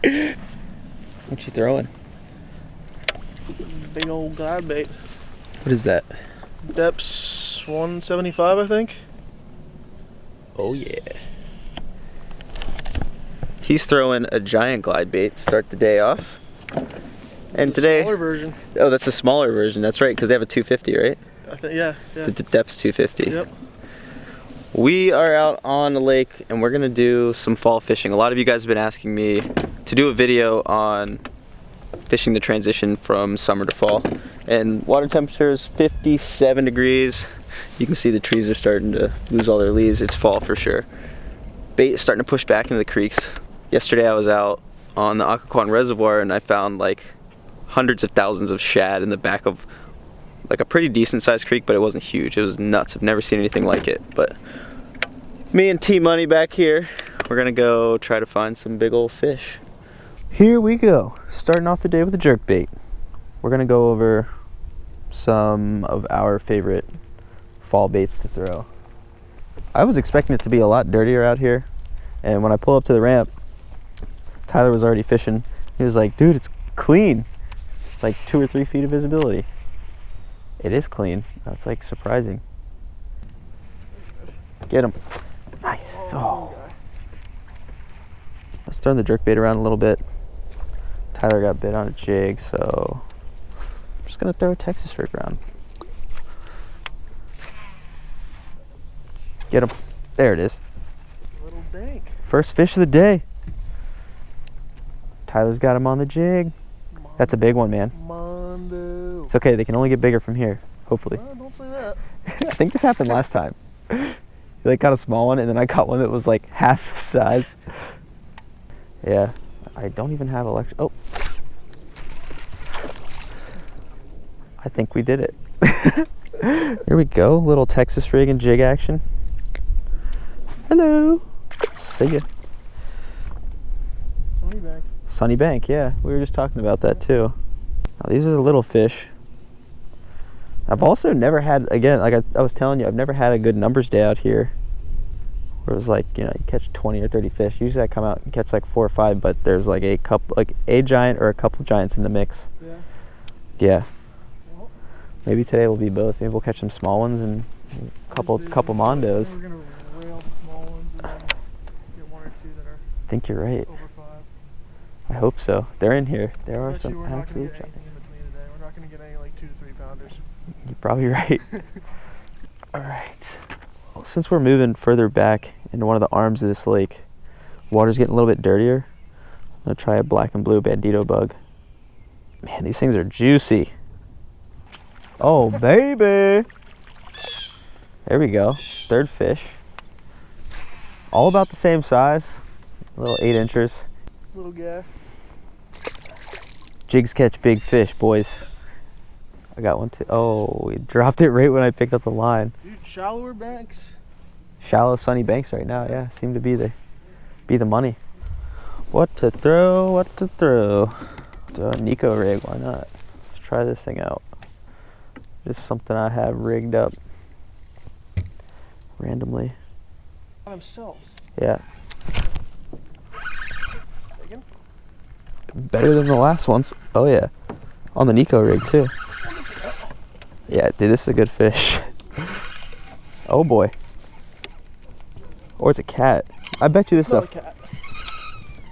What you throwing? Big old glide bait. What is that? Depths 175, I think. Oh yeah. He's throwing a giant glide bait to start the day off. And The today, smaller version. oh, that's the smaller version. That's right, because they have a 250, right? I think, yeah. The depth's 250. Yep. We are out on the lake and we're gonna do some fall fishing. A lot of you guys have been asking me to do a video on fishing the transition from summer to fall. And water temperature is 57 degrees. You can see the trees are starting to lose all their leaves. It's fall for sure. Bait is starting to push back into the creeks. Yesterday I was out on the Occoquan Reservoir and I found like hundreds of thousands of shad in the back of like a pretty decent sized creek, but it wasn't huge. It was nuts. I've never seen anything like it. But me and T-Money back here, we're gonna go try to find some big old fish. Here we go, starting off the day with a jerk bait. We're gonna go over some of our favorite fall baits to throw. I was expecting it to be a lot dirtier out here, and when I pull up to the ramp, Tyler was already fishing. He was like, dude, it's clean. It's like 2 or 3 feet of visibility. It is clean. That's like surprising. Get him. Nice. Oh. Let's turn the jerkbait around a little bit. Tyler got bit on a jig, so I'm just gonna throw a Texas rig around. Get him. There it is. Little dank. First fish of the day. Tyler's got him on the jig. That's a big one, man. Mondo. It's okay, they can only get bigger from here, hopefully. Don't say that. I think this happened last time. He like got a small one and then I got one that was like half the size. Yeah, I don't even have electric. Oh. I think we did it. Here we go, little Texas rig and jig action. Hello. See ya. Sunny Bank. Sunny Bank, yeah. We were just talking about that too. Now, these are the little fish. I've also never had, again, like I was telling you, I've never had a good numbers day out here where it was like, you know, you catch 20 or 30 fish. Usually I come out and catch like 4 or 5, but there's like a couple, like a giant or a couple giants in the mix. Yeah. Yeah. Well, Maybe today will be both. Maybe we'll catch some small ones and a couple mondos. We're gonna rail the small ones and then get 1 or 2 that are I think you're right. over 5. I hope so. They're in here. There are Bet you some we're not absolute gonna get giants. anything in between today. We're not gonna get any like 2 to 3 pounders. You're probably right. All right. Well, since we're moving further back into one of the arms of this lake, water's getting a little bit dirtier. I'm gonna try a black and blue bandito bug. Man, these things are juicy. Oh, baby. There we go. Third fish. All about the same size. A little 8 inchers. Little guy. Jigs catch big fish, boys. I got one too. Oh, we dropped it right when I picked up the line. Dude, shallower banks. Shallow, sunny banks right now, yeah, seem to be the money. What to throw, what to throw. Throw a Nico rig, why not? Let's try this thing out. Just something I have rigged up randomly. On themselves. Yeah. Bacon? Better than the last ones. Oh yeah. On the Nico rig too. Yeah, dude, this is a good fish. Oh boy. Or it's a cat. I bet you this Not a stuff. cat.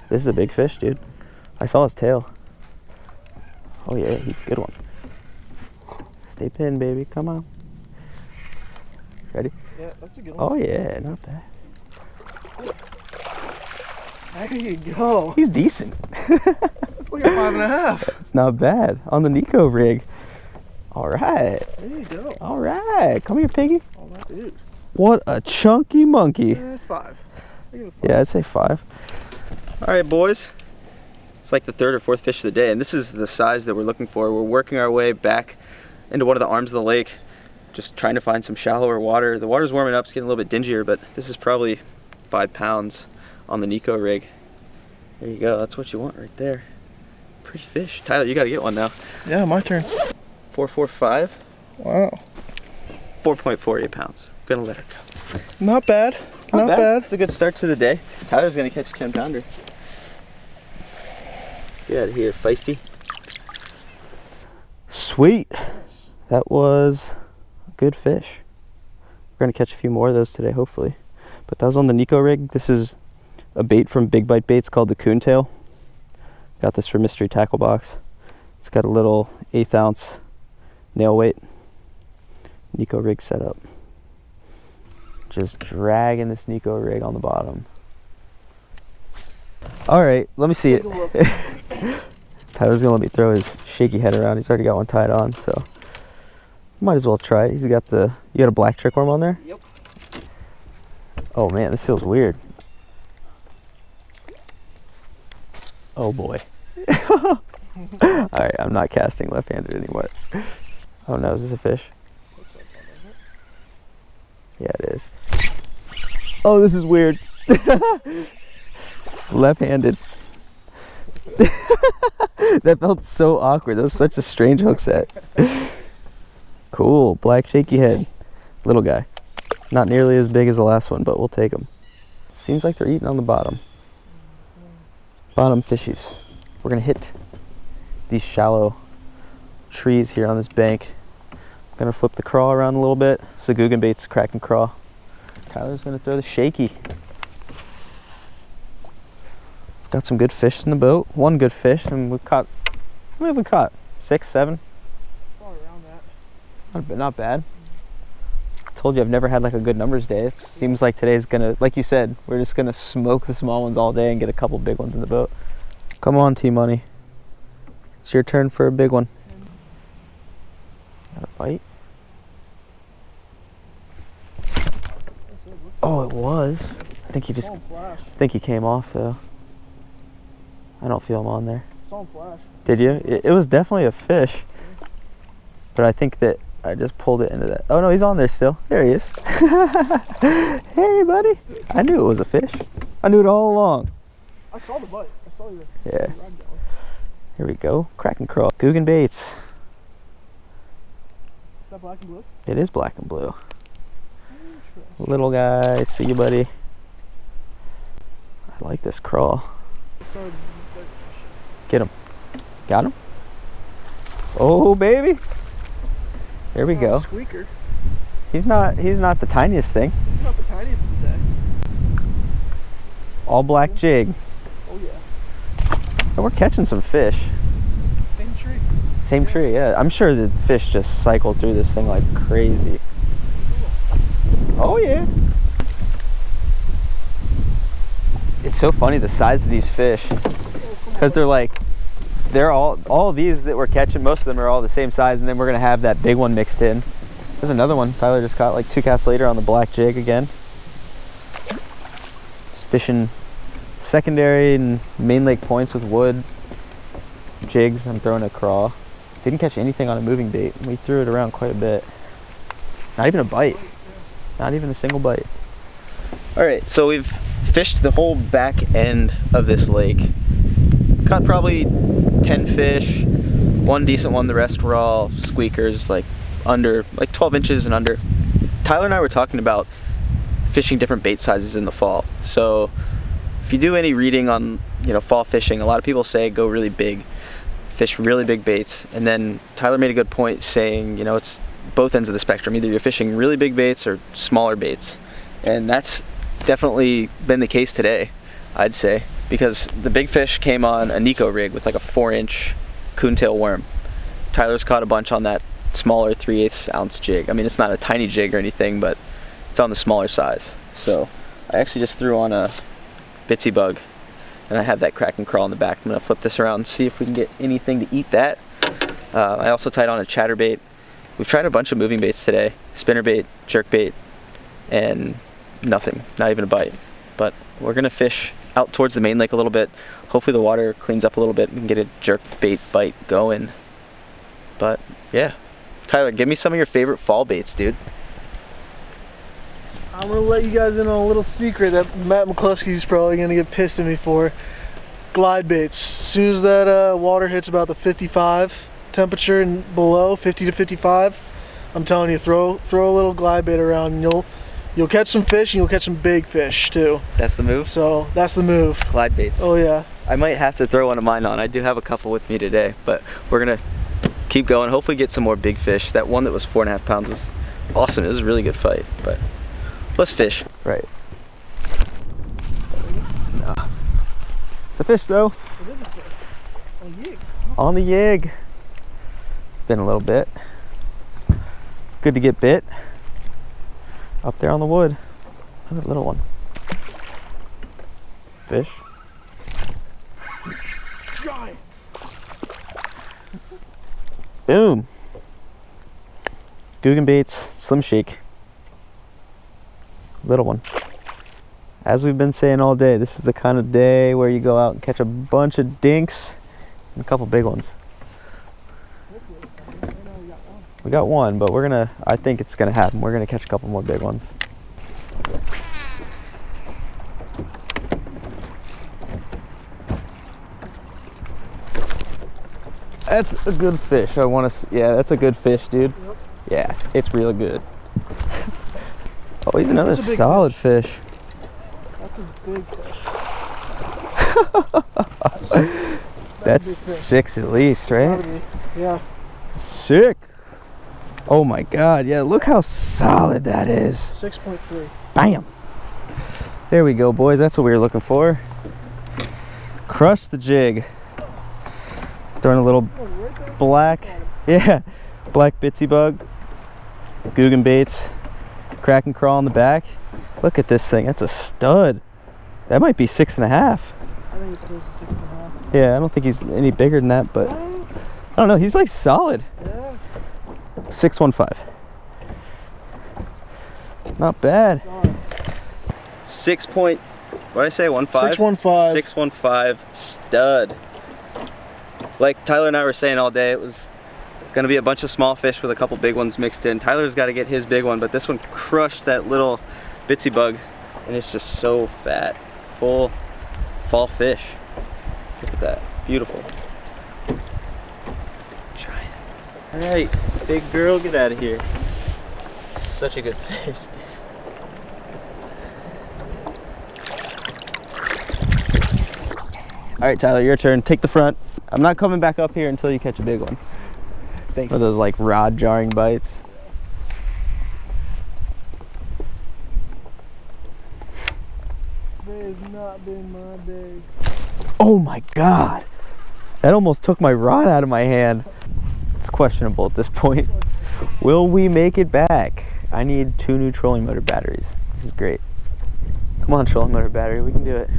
This is a big fish, dude. I saw his tail. Oh yeah, he's a good one. Stay pinned, baby. Come on. Ready? Yeah, that's a good one. Oh yeah, not bad. There you go. He's decent. It's like a 5.5. It's not bad. On the Nico rig. All right. There you go. All right. Come here, piggy. Oh, that dude. What a chunky monkey. 5. I give it 5. Yeah, I'd say 5. All right, boys. It's like the 3rd or 4th fish of the day, and this is the size that we're looking for. We're working our way back into one of the arms of the lake, just trying to find some shallower water. The water's warming up, it's getting a little bit dingier, but this is probably 5 pounds on the Nico rig. There you go, that's what you want right there. Pretty fish. Tyler, you gotta get one now. Yeah, my turn. 445, Wow. 4.48 pounds. Gonna let her go. Not bad. Not bad. It's a good start to the day. Tyler's gonna catch a 10 pounder. Get out of here, feisty. Sweet. That was a good fish. We're gonna catch a few more of those today, hopefully. But that was on the Nico rig. This is a bait from Big Bite Baits called the Coontail. Got this from Mystery Tackle Box. It's got a little 1/8 ounce nail weight Nico rig setup. Just dragging this Nico rig on the bottom. All right, let me see it. Tyler's gonna let me throw his shaky head around. He's already got one tied on, so might as well try it. You got a black trickworm on there? Yep. Oh man, this feels weird. Oh boy. All right, I'm not casting left-handed anymore. Oh no, is this a fish? Yeah, it is. Oh, this is weird. Left-handed. That felt so awkward. That was such a strange hook set. Cool, black shaky head. Little guy. Not nearly as big as the last one, but we'll take them. Seems like they're eating on the bottom. Bottom fishies. We're gonna hit these shallow trees here on this bank. I'm gonna flip the craw around a little bit. Sagoogan bait's cracking craw. Tyler's gonna throw the shaky. We've got some good fish in the boat. One good fish, and we've caught, how many have we caught? 6, 7? Probably around that. It's not bad. Told you I've never had like a good numbers day. It seems like today's gonna, like you said, we're just gonna smoke the small ones all day and get a couple big ones in the boat. Come on, T-Money. It's your turn for a big one. Got a bite? Oh, it was. I think he just, I think he came off though. I don't feel him on there. Saw him flash. Did you? It was definitely a fish. But I think that I just pulled it into that. Oh no, he's on there still. There he is. Hey, buddy. I knew it was a fish. I knew it all along. I saw the bite. I saw you. Yeah. Here we go. Cracking craw. Googan baits. Is that black and blue? It is black and blue. Little guy. See you, buddy. I like this craw. Get him. Got him? Oh, baby. There we go. Squeaker. He's not the tiniest thing. He's not the tiniest of the day. All black jig. Oh yeah. And we're catching some fish. Same tree. Same tree, yeah. I'm sure the fish just cycle through this thing like crazy. Oh yeah. It's so funny the size of these fish. Because they're all of these that we're catching, most of them are all the same size, and then we're gonna have that big one mixed in. There's another one. Tyler just caught like 2 casts later on the black jig again. Just fishing secondary and main lake points with wood jigs. I'm throwing a craw. Didn't catch anything on a moving bait. We threw it around quite a bit. Not even a bite. Not even a single bite. All right, so we've fished the whole back end of this lake. Caught probably 10 fish, one decent one, the rest were all squeakers, like 12 inches and under. Tyler and I were talking about fishing different bait sizes in the fall. So if you do any reading on, fall fishing, a lot of people say go really big, fish really big baits. And then Tyler made a good point saying, it's both ends of the spectrum. Either you're fishing really big baits or smaller baits. And that's definitely been the case today, I'd say. Because the big fish came on a Nico rig with like a 4-inch coontail worm. Tyler's caught a bunch on that smaller 3/8 ounce jig. I mean, it's not a tiny jig or anything, but it's on the smaller size. So I actually just threw on a bitsy bug, and I have that cracking crawl in the back. I'm gonna flip this around and see if we can get anything to eat that. I also tied on a chatterbait. We've tried a bunch of moving baits today: spinnerbait, jerkbait, and nothing, not even a bite. But we're gonna fish out towards the main lake a little bit. Hopefully the water cleans up a little bit and we can get a jerk bait bite going. But yeah, Tyler, give me some of your favorite fall baits, dude. I'm gonna let you guys in on a little secret that Matt McCluskey's probably gonna get pissed at me for. Glide baits. As soon as that water hits about the 55 temperature and below, 50 to 55, I'm telling you, throw a little glide bait around and you'll catch some fish, and you'll catch some big fish too. That's the move? So that's the move. Glide baits. Oh yeah. I might have to throw one of mine on. I do have a couple with me today, but we're gonna keep going. Hopefully get some more big fish. That one that was 4.5 pounds was awesome. It was a really good fight, but let's fish. Right. No. It's a fish though. It is a fish. On the yig. On the yig. It's been a little bit. It's good to get bit. Up there on the wood. Another little one. Fish. Giant. Boom. Googan baits, Slim Shake. Little one. As we've been saying all day, this is the kind of day where you go out and catch a bunch of dinks and a couple big ones. We got one, but I think it's gonna happen. We're gonna catch a couple more big ones. That's a good fish. Yeah, that's a good fish, dude. Yep. Yeah, it's really good. Oh, he's another That's a big solid fish. That's a big fish. That's 6 at least, right? Gotta be. Yeah. Sick. Oh my God, yeah, look how solid that is. 6.3. Bam. There we go, boys. That's what we were looking for. Crush the jig. Throwing a little Oh, right there. black, yeah, black bitsy bug. Googan baits. Crack and crawl on the back. Look at this thing. That's a stud. That might be 6.5. I think it's close to 6.5. Yeah, I don't think he's any bigger than that, but Oh, I don't know. He's like solid. yeah. 615. Not bad. Darn. 6 point. What did I say? 15. 615. 615 stud. Like Tyler and I were saying all day, it was gonna be a bunch of small fish with a couple big ones mixed in. Tyler's got to get his big one, but this one crushed that little bitsy bug, and it's just so fat. Full fall fish. Look at that. Beautiful. Giant. All right, big girl, get out of here. Such a good fish. All right, Tyler, your turn. Take the front. I'm not coming back up here until you catch a big one. Thanks. For those like rod jarring bites. Today's not been my day. Oh my God. That almost took my rod out of my hand. It's questionable at this point. Will we make it back? I need 2 new trolling motor batteries. This is great. Come on, trolling motor battery, we can do it.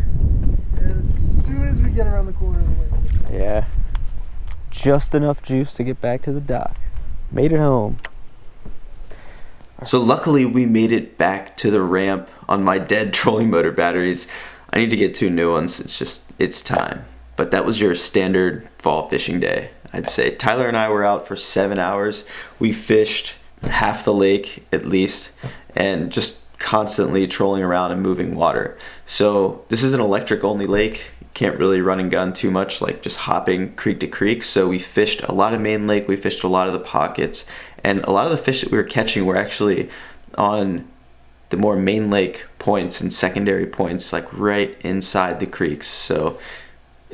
And as soon as we get around the corner of the lake. Yeah. Just enough juice to get back to the dock. Made it home. So luckily we made it back to the ramp on my dead trolling motor batteries. I need to get 2 new ones. It's time. But that was your standard fall fishing day, I'd say. Tyler and I were out for 7 hours. We fished half the lake at least, and just constantly trolling around and moving water. So this is an electric only lake. Can't really run and gun too much, like just hopping creek to creek. So we fished a lot of main lake, we fished a lot of the pockets, and a lot of the fish that we were catching were actually on the more main lake points and secondary points, like right inside the creeks. So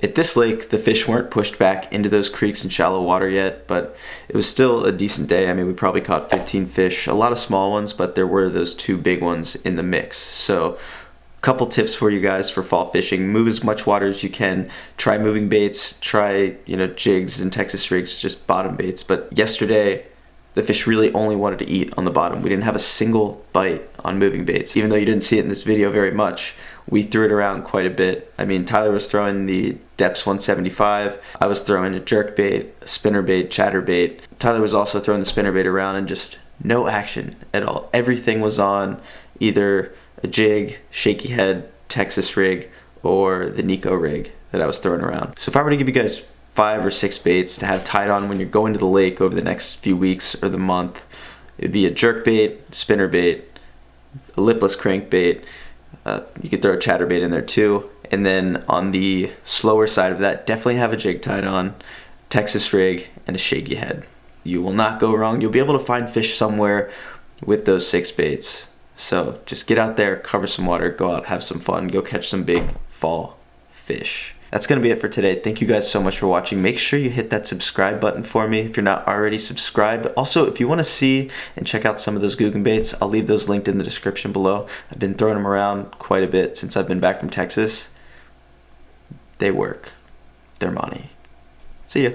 at this lake, the fish weren't pushed back into those creeks and shallow water yet, but it was still a decent day. I mean, we probably caught 15 fish, a lot of small ones, but there were those 2 big ones in the mix. So couple tips for you guys for fall fishing: move as much water as you can. Try moving baits, try jigs and Texas rigs, just bottom baits. But yesterday the fish really only wanted to eat on the bottom. We didn't have a single bite on moving baits. Even though you didn't see it in this video very much, we threw it around quite a bit. I mean, Tyler was throwing the Depths 175. I was throwing a jerk bait, a spinner bait, chatter bait. Tyler was also throwing the spinner bait around, and just no action at all. Everything was on either a jig, shaky head, Texas rig, or the Nico rig that I was throwing around. So if I were to give you guys 5 or 6 baits to have tied on when you're going to the lake over the next few weeks or the month, it'd be a jerk bait, spinner bait, a lipless crankbait. You could throw a chatterbait in there too. And then on the slower side of that, definitely have a jig tied on, Texas rig, and a shaky head. You will not go wrong. You'll be able to find fish somewhere with those 6 baits. So just get out there, cover some water, go out, have some fun, go catch some big fall fish. that's going to be it for today. Thank you guys so much for watching. Make sure you hit that subscribe button for me if you're not already subscribed. Also, if you want to see and check out some of those Googan baits, I'll leave those linked in the description below. I've been throwing them around quite a bit since I've been back from Texas. They work. They're money. See ya.